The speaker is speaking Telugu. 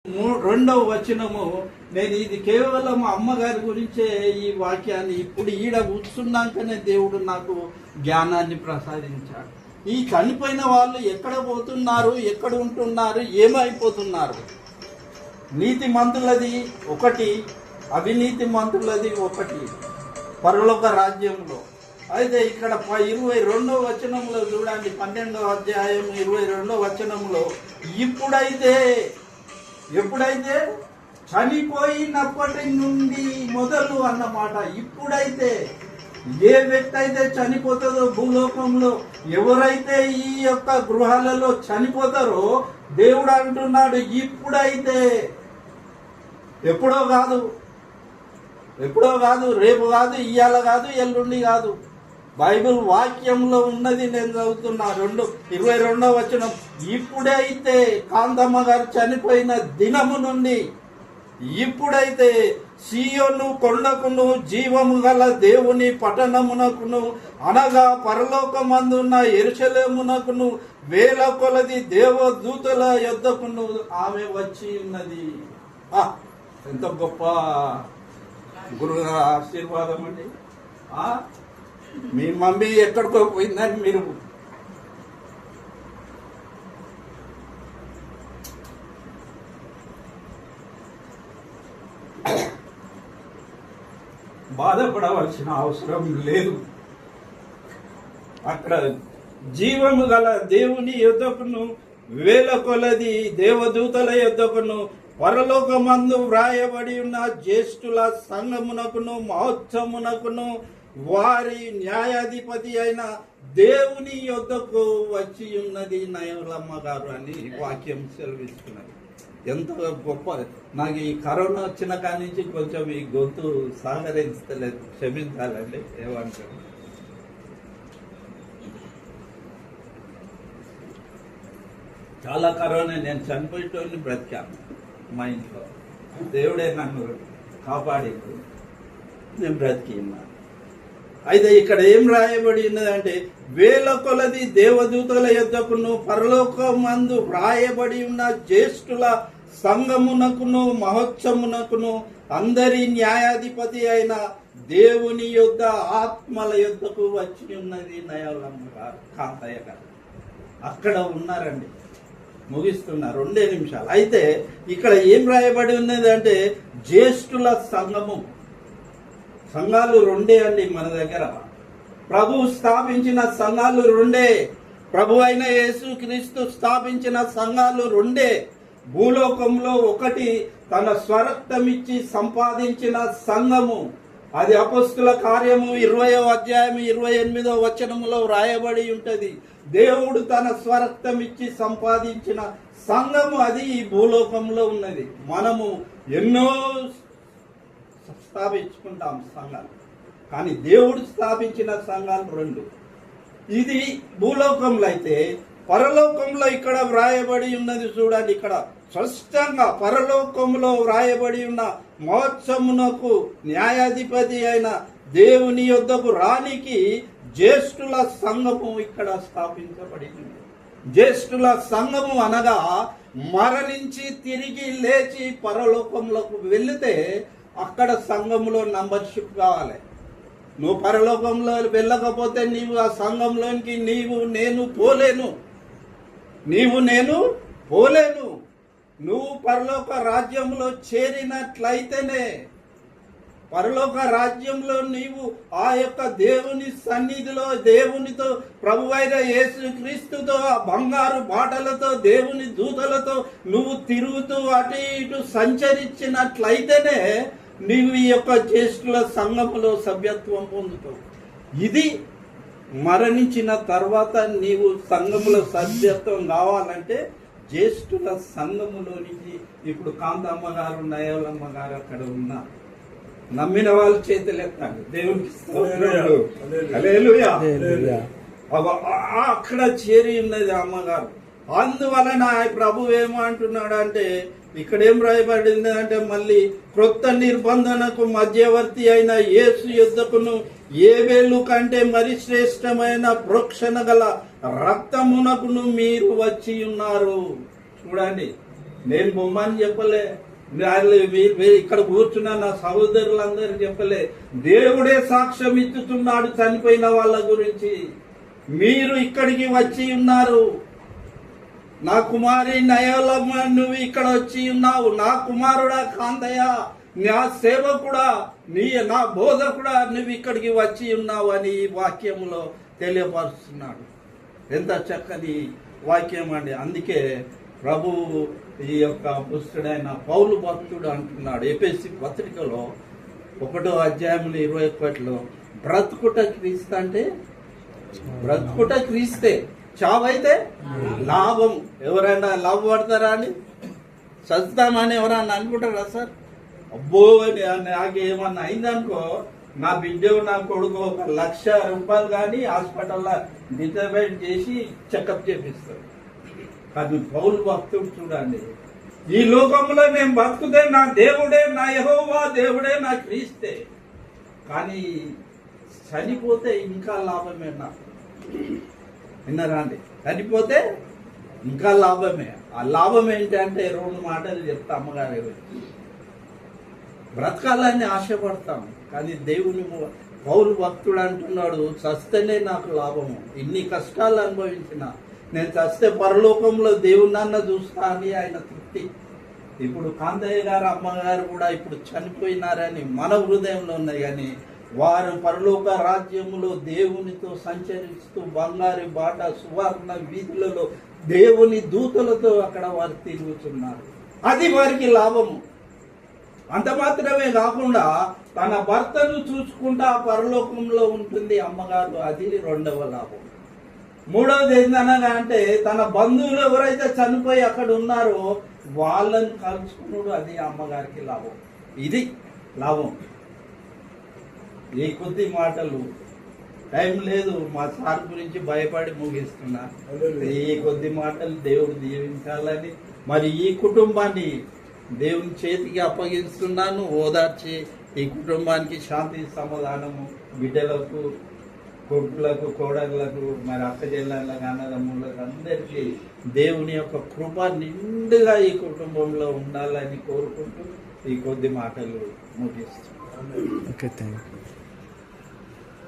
రెండవ వచనము. నేను ఇది కేవలం అమ్మగారి గురించే ఈ వాక్యాన్ని ఇప్పుడు ఈడ కూర్చున్నాకనే దేవుడు నాకు జ్ఞానాన్ని ప్రసాదించాడు. ఈ చనిపోయిన వాళ్ళు ఎక్కడ పోతున్నారు, ఎక్కడ ఉంటున్నారు, ఏమైపోతున్నారు? నీతి మంతులది ఒకటి, అవినీతి మంతులది ఒకటి పరలోక రాజ్యంలో. అయితే ఇక్కడ 22వ వచనంలో చూడండి, 12వ అధ్యాయం 22వ వచనంలో, ఎప్పుడైతే చనిపోయినప్పటి నుండి మొదలు అన్నమాట. ఇప్పుడైతే ఏ వ్యక్తి అయితే చనిపోతుందో భూలోకంలో, ఎవరైతే ఈ యొక్క గృహాలలో చనిపోతారో దేవుడు అంటున్నాడు ఇప్పుడైతే. ఎప్పుడో కాదు, రేపు కాదు, ఇయ్యాల కాదు, ఎల్లుండి కాదు. బైబిల్ వాక్యంలో ఉన్నది నేను చదువుతున్నా. 22వ వచనం. ఇప్పుడైతే కాంతమ్మ గారు చనిపోయిన దినము నుండి ఇప్పుడైతే సీయోను కొండకును జీవము గల దేవుని పట్టణమునకును అనగా పరలోకమందున్న యెరూషలేమునకును వేల కొలది దేవదూతల యొద్దకును ఆమె వచ్చి ఉన్నది. ఎంత గొప్ప గురుగారు ఆశీర్వాదం అండి. మీ మమ్మీ ఎక్కడికో పోయిందని మీరు బాధపడవలసిన అవసరం లేదు. అక్కడ జీవము గల దేవుని యొద్దకును వేల కొలది దేవదూతల యొద్దకును పరలోకమందు వ్రాయబడి ఉన్న జ్యేష్ఠుల సంఘమునకును మహోత్సవమునకును వారి న్యాయాధిపతి అయిన దేవుని యొద్దకు వచ్చి ఉన్నది నయలమ్మ గారు అని వాక్యం సెలవిస్తున్నది. ఎంత గొప్ప. నాకు ఈ కరోనా వచ్చిన కాడి నుంచి కొంచెం ఈ గొంతు సహకరించలేదు, క్షమించాలండి. ఏమంటారు? చాలా కరోనా. నేను చనిపోయేటోని బ్రతికాను మా ఇంట్లో. దేవుడే నన్ను కాపాడింది, నేను బ్రతికి ఉన్నాను. అయితే ఇక్కడ ఏం రాయబడి ఉన్నదంటే, వేల కొలది దేవదూతల యొద్దకును పరలోకమందు వ్రాయబడి ఉన్న జ్యేష్ఠుల సంఘమునకును మహోత్సవమునకును అందరి న్యాయాధిపతి అయిన దేవుని యొద్ద ఆత్మల యొద్దకు వచ్చి ఉన్నది నయలమ్మ గారు, కాంతయ్య గారు. అక్కడ ఉన్నారండి. ముగిస్తున్నా, 2 నిమిషాలు. అయితే ఇక్కడ ఏం రాయబడి ఉన్నది అంటే, జ్యేష్ఠుల సంఘము. సంఘాలు 2 అండి మన దగ్గర. ప్రభు స్థాపించిన సంఘాలు 2. ప్రభు అయిన యేసుక్రీస్తు స్థాపించిన సంఘాలు 2. భూలోకంలో ఒకటి తన స్వరక్తమిచ్చి సంపాదించిన సంఘము. అది అపొస్తలుల కార్యము 20వ అధ్యాయం 28వ వచనములో రాయబడి ఉంటది. దేవుడు తన స్వరక్తమిచ్చి సంపాదించిన సంఘము అది ఈ భూలోకంలో ఉన్నది. మనము ఎన్నో స్థాపించుకుంటాం సంఘాలు, కానీ దేవుడు స్థాపించిన సంఘాలు 2. ఇది భూలోకంలో. అయితే పరలోకంలో ఇక్కడ వ్రాయబడి ఉన్నది చూడండి. ఇక్కడ స్పష్టంగా పరలోకంలో వ్రాయబడి ఉన్న మహోత్సవమునకు న్యాయాధిపతి అయిన దేవుని యొద్దకు రానికి జ్యేష్ఠుల సంఘము ఇక్కడ స్థాపించబడింది. జ్యేష్ఠుల సంఘము అనగా మరణించి తిరిగి లేచి పరలోకంలోకి వెళితే అక్కడ సంఘంలో మెంబర్షిప్ కావాలి. నువ్వు పరలోకంలో వెళ్ళకపోతే నీవు ఆ సంఘంలోనికి నేను పోలేను. నువ్వు పరలోక రాజ్యంలో చేరినట్లయితేనే, పరలోక రాజ్యంలో నీవు ఆ యొక్క దేవుని సన్నిధిలో దేవునితో, ప్రభువైన యేసుక్రీస్తుతో, ఆ బంగారు బాటలతో, దేవుని దూతలతో నువ్వు తిరుగుతూ అటు ఇటు సంచరించినట్లయితేనే నీవు ఈ యొక్క జ్యేష్ఠుల సంఘములో సభ్యత్వం పొందుతావు. ఇది మరణించిన తర్వాత నీవు సంఘములో సభ్యత్వం కావాలంటే జ్యేష్ఠుల సంఘములోనికి. ఇప్పుడు కాంతమ్మ గారు, నయలమ్మ గారు అక్కడ ఉన్నారు. నమ్మిన వాళ్ళు చేతులెత్తండి. దేవునికి అక్కడ చేరి ఉన్నది అమ్మగారు. అందువలన ప్రభు ఏమంటున్నాడు అంటే, ఇక్కడ ఏం రాయబడింది అంటే, మళ్ళీ క్రొత్త నిబంధనకు మధ్యవర్తి అయిన యేసు యుద్ధకును ఏబేలు కంటే మరి శ్రేష్టమైన ప్రోక్షణ గల రక్తమునకును మీరు వచ్చి ఉన్నారు. చూడండి, నేను బొమ్మని చెప్పలే, మీరు ఇక్కడ కూర్చున్న నా సహోదరులందరూ చెప్పలే. దేవుడే సాక్ష్యం ఇచ్చుతున్నాడు చనిపోయిన వాళ్ళ గురించి. మీరు ఇక్కడికి వచ్చి ఉన్నారు. నా కుమారి నయోలమ్మ, నువ్వు ఇక్కడ వచ్చి ఉన్నావు. నా కుమారుడా కాంతయ్య, నా సేవకుడా, నా బోధకుడా, నువ్వు ఇక్కడికి వచ్చి ఉన్నావు అని ఈ వాక్యంలో తెలియపరుస్తున్నాడు. ఎంత చక్కని వాక్యం అండి. అందుకే ప్రభు ఈ యొక్క పుస్తుడైన పౌలు భక్తుడు అంటున్నాడు ఎఫెసీ పత్రికలో 1వ అధ్యాయం 21లో, బ్రతుకుట క్రీస్తు అంటే బ్రతుకుట క్రీస్తే, చావైతే లాభం. ఎవరైనా లాభపడతారా అని, చదువుతామని ఎవరన్నా అనుకుంటారా సార్? అబ్బో నాకు ఏమన్నా అయిందనుకో, నా బిడ్డ నా కొడుకు 1,00,000 రూపాయలు కానీ హాస్పిటల్లో డిటర్మెంట్ చేసి చెకప్ చేపిస్తాడు. కానీ పౌలు భక్తుడు చూడండి, ఈ లోకంలో నేను బతుకుతే నా దేవుడే, నా యెహోవా దేవుడే, నా క్రీస్తే. కానీ చనిపోతే ఇంకా లాభమే నాకు. విన్నారా అండి? చనిపోతే ఇంకా లాభమే. ఆ లాభం ఏంటంటే 2 మాటలు చెప్తా అమ్మగారు. బ్రతకాలని ఆశపడతాం, కానీ దేవుని పౌలు భక్తుడు అంటున్నాడు, చస్తేనే నాకు లాభము. ఇన్ని కష్టాలు అనుభవించిన నేను చస్తే పరలోకంలో దేవుణ్ణి చూస్తా అని ఆయన తృప్తి. ఇప్పుడు కాంతయ్య గారు అమ్మగారు కూడా ఇప్పుడు చనిపోయినారని మన హృదయంలో ఉన్నాయి, కానీ వారు పరలోక రాజ్యములో దేవునితో సంచరిస్తూ బంగారు బాట సువర్ణ వీధులలో దేవుని దూతలతో అక్కడ వారు తిరుగుతున్నారు. అది వారికి లాభము. అంత మాత్రమే కాకుండా తన భర్తను చూసుకుంటా పరలోకంలో ఉంటుంది అమ్మగారు. అది 2వ లాభం. 3వది ఏందనగా అంటే తన బంధువులు ఎవరైతే చనిపోయి అక్కడ ఉన్నారో వాళ్ళని కలుసుకున్నాడు. అది అమ్మగారికి లాభం. ఇది లాభం. ఈ కొద్ది మాటలు, టైం లేదు, మా సార్ గురించి భయపడి ముగిస్తున్నా. ఈ కొద్ది మాటలు దేవుడు దీవించాలని, మరి ఈ కుటుంబాన్ని దేవుని చేతికి అప్పగిస్తున్నాను. ఓదార్చి ఈ కుటుంబానికి శాంతి సమాధానము, బిడ్డలకు, కొడుకులకు, కోడళ్లకు, మరి అక్క చెల్లెళ్ళకు, అన్నదమ్ములకు అందరికీ దేవుని యొక్క కృప నిండుగా ఈ కుటుంబంలో ఉండాలని కోరుకుంటూ ఈ కొద్ది మాటలు ముగిస్తున్నాను. Okay, thank you.